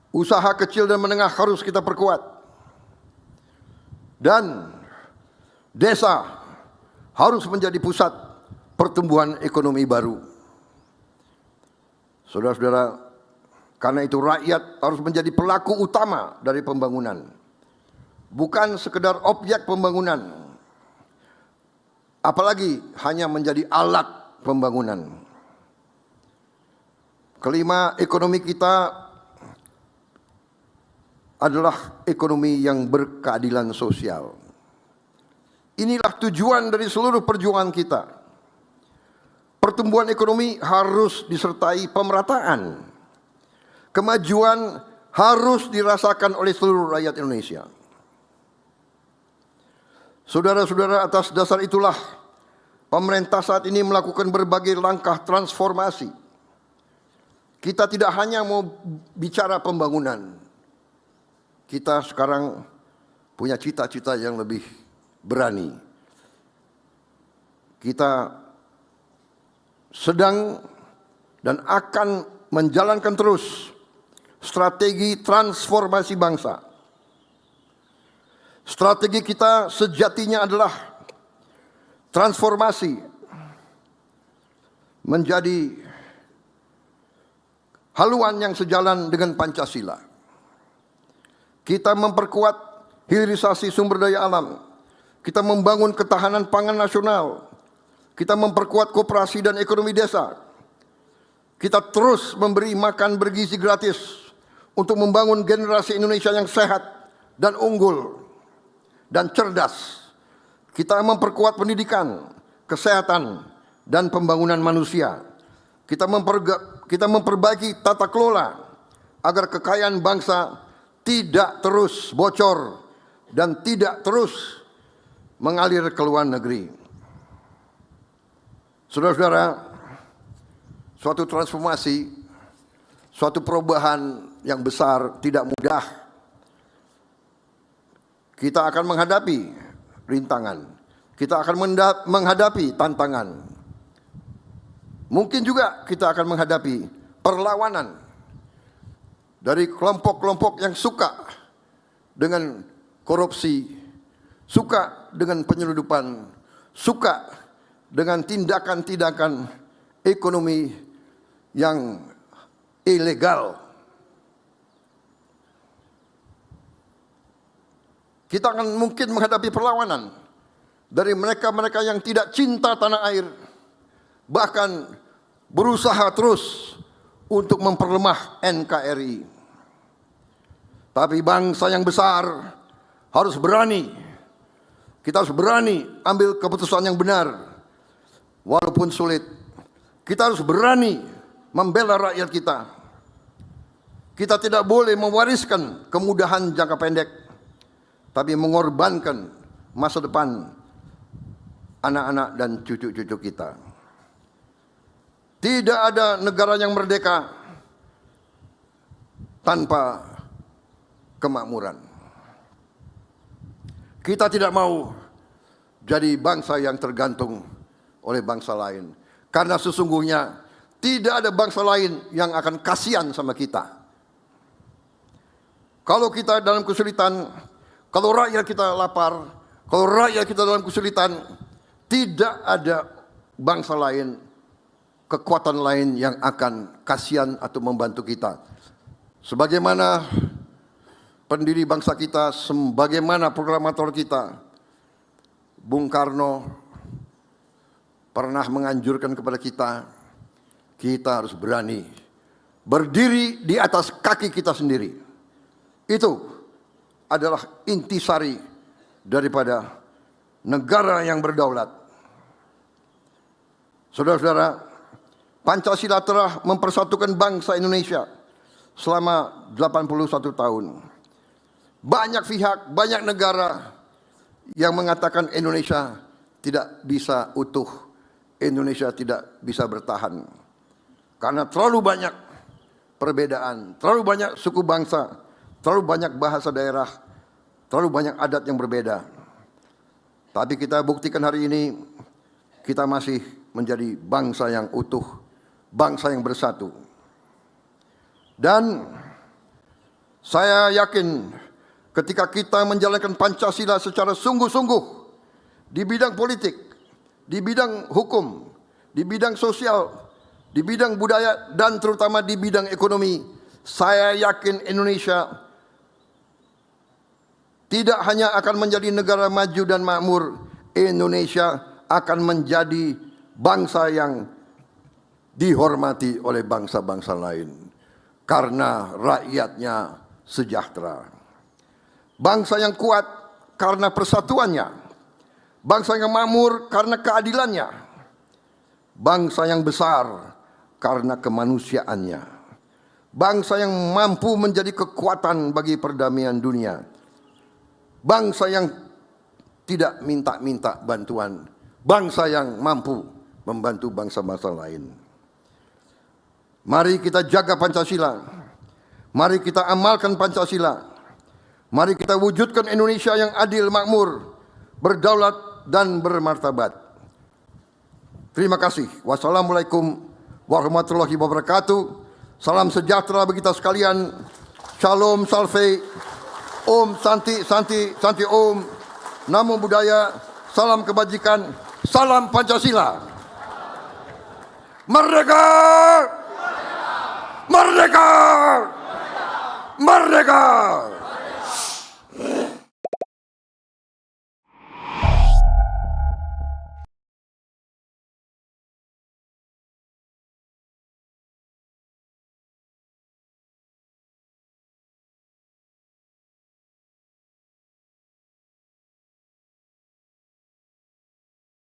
Usaha kecil dan menengah harus kita perkuat. Dan desa harus menjadi pusat pertumbuhan ekonomi baru. Saudara-saudara, karena itu rakyat harus menjadi pelaku utama dari pembangunan. Bukan sekedar objek pembangunan, apalagi hanya menjadi alat pembangunan. Kelima, ekonomi kita adalah ekonomi yang berkeadilan sosial. Inilah tujuan dari seluruh perjuangan kita. Pertumbuhan ekonomi harus disertai pemerataan. Kemajuan harus dirasakan oleh seluruh rakyat Indonesia. Saudara-saudara, atas dasar itulah pemerintah saat ini melakukan berbagai langkah transformasi. Kita tidak hanya mau bicara pembangunan. Kita sekarang punya cita-cita yang lebih berani. Kita sedang dan akan menjalankan terus strategi transformasi bangsa. Strategi kita sejatinya adalah transformasi menjadi haluan yang sejalan dengan Pancasila. Kita memperkuat hilirisasi sumber daya alam. Kita membangun ketahanan pangan nasional. Kita memperkuat koperasi dan ekonomi desa. Kita terus memberi makan bergizi gratis untuk membangun generasi Indonesia yang sehat dan unggul dan cerdas. Kita memperkuat pendidikan, kesehatan, dan pembangunan manusia. Kita memperbaiki tata kelola agar kekayaan bangsa tidak terus bocor dan tidak terus mengalir ke luar negeri. Saudara-saudara, suatu transformasi, suatu perubahan yang besar tidak mudah. Kita akan menghadapi rintangan, kita akan menghadapi tantangan. Mungkin juga kita akan menghadapi perlawanan dari kelompok-kelompok yang suka dengan korupsi, suka dengan penyeludupan, suka dengan tindakan-tindakan ekonomi yang ilegal. Kita akan mungkin menghadapi perlawanan dari mereka-mereka yang tidak cinta tanah air, bahkan berusaha terus untuk memperlemah NKRI. Tapi bangsa yang besar harus berani. Kita harus berani ambil keputusan yang benar, walaupun sulit. Kita harus berani membela rakyat kita. Kita tidak boleh mewariskan kemudahan jangka pendek, tapi mengorbankan masa depan anak-anak dan cucu-cucu kita. Tidak ada negara yang merdeka tanpa kemakmuran. Kita tidak mau jadi bangsa yang tergantung oleh bangsa lain. Karena sesungguhnya tidak ada bangsa lain yang akan kasihan sama kita. Kalau kita dalam kesulitan, kalau rakyat kita lapar, kalau rakyat kita dalam kesulitan, tidak ada bangsa lain, kekuatan lain yang akan kasihan atau membantu kita. Sebagaimana pendiri bangsa kita, sebagaimana proklamator kita, Bung Karno pernah menganjurkan kepada kita, kita harus berani berdiri di atas kaki kita sendiri. Itu adalah intisari daripada negara yang berdaulat. Saudara-saudara, Pancasila telah mempersatukan bangsa Indonesia selama 81 tahun. Banyak pihak, banyak negara yang mengatakan Indonesia tidak bisa utuh, Indonesia tidak bisa bertahan. Karena terlalu banyak perbedaan, terlalu banyak suku bangsa, terlalu banyak bahasa daerah, terlalu banyak adat yang berbeda. Tapi kita buktikan hari ini, kita masih menjadi bangsa yang utuh, bangsa yang bersatu. Dan Saya yakin ketika kita menjalankan Pancasila secara sungguh-sungguh di bidang politik, di bidang hukum, di bidang sosial, di bidang budaya, dan terutama di bidang ekonomi, saya yakin Indonesia tidak hanya akan menjadi negara maju dan makmur, Indonesia akan menjadi bangsa yang dihormati oleh bangsa-bangsa lain karena rakyatnya sejahtera. Bangsa yang kuat karena persatuannya, bangsa yang makmur karena keadilannya, bangsa yang besar karena kemanusiaannya, bangsa yang mampu menjadi kekuatan bagi perdamaian dunia, bangsa yang tidak minta-minta bantuan, bangsa yang mampu membantu bangsa-bangsa lain. Mari kita jaga Pancasila, mari kita amalkan Pancasila, mari kita wujudkan Indonesia yang adil, makmur, berdaulat, dan bermartabat. Terima kasih. Wassalamualaikum warahmatullahi wabarakatuh. Salam sejahtera bagi kita sekalian. Shalom, salve, Om, Santi, Santi, Santi Om. Namo Buddhaya, salam kebajikan, salam Pancasila. Merdeka! Merdeka! Merdeka!